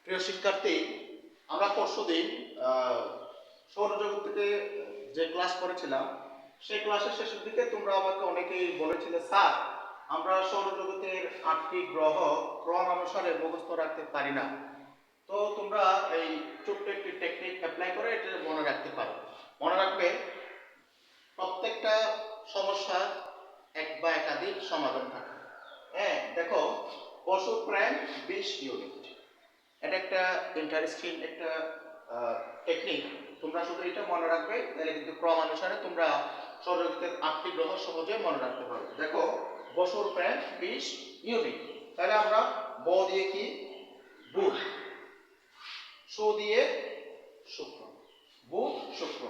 প্রিয় শিক্ষার্থী, আমরা পরশুদিন সৌরজগৎ থেকে যে ক্লাস করেছিলাম সেই ক্লাসের শেষের দিকে তোমরা আমাকে অনেকেই বলেছিলে, স্যার আমরা সৌরজগতের 8টি গ্রহ ক্রম অনুসারে মুখস্থ রাখতে পারি না। তো তোমরা এই ছোট্ট একটি টেকনিক অ্যাপ্লাই করে এটা মনে রাখতে পারো। মনে রাখবে, প্রত্যেকটা সমস্যা এক বা একাধিক সমাধান থাকে। হ্যাঁ, দেখো, বসু প্রায় 20 ইউনিট। এটা একটা ইন্টারেস্টিং একটা টেকনিক। তোমরা শুধু এটা মনে রাখবে, তাহলে কিন্তু ক্রমানুসারে তোমরা সৌরজগতের 8টি গ্রহ সহজে মনে রাখতে পারবে। দেখো, বসুর প্রায় 20 ইউনিট। তাহলে আমরা ব দিয়ে কি বুধ, সু দিয়ে শুক্র, বুধ শুক্র।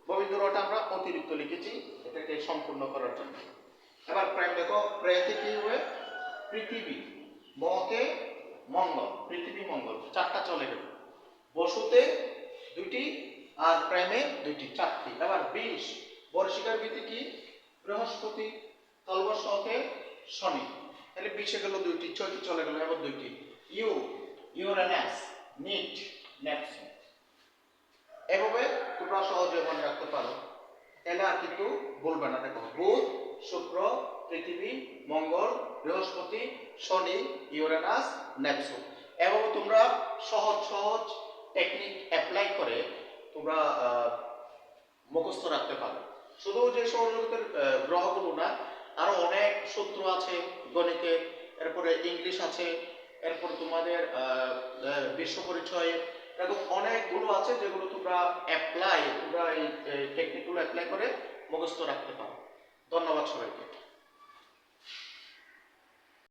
ববিন্দুরটা আমরা অতিরিক্ত লিখেছি এটাকে সম্পূর্ণ করার জন্য। এবার প্রায় দেখো, প্রায়তে কি হবে পৃথিবী, মতে মঙ্গল, পৃথিবী মঙ্গল 4টা চলে গেল। বসুতে 2টি আর প্রেমে 2টি, 4টি। এবার 20 বর্ষিকার ভিত্তি কি বৃহস্পতি, তলবর্ষতে শনি, তাহলে 20 গেল 2টি, 6টি চলে গেল, এবার 2টি। ইউরেনাস, নিট, নেপচুন। এভাবে তোমরা সহজে মনে রাখতে পারো, তাহলে আর কিন্তু বলবে না। দেখো, বুধ শুক্র পৃথিবী মঙ্গল বৃহস্পতি শনি ইউরেনাস নেপচুন। এবং তোমরা সহজ সহজ টেকনিক অ্যাপ্লাই করে তোমরা মুখস্থ রাখতে পারো। শুধু যে সৌরজগতের গ্রহগুলো না, আরো অনেক সূত্র আছে গণিতে, এরপরে ইংলিশ আছে, এরপর তোমাদের বিশ্ব পরিচয়, এরকম অনেকগুলো আছে যেগুলো তোমরা এই টেকনিকগুলো অ্যাপ্লাই করে মুখস্থ রাখতে পারো। ধন্যবাদ সবাইকে।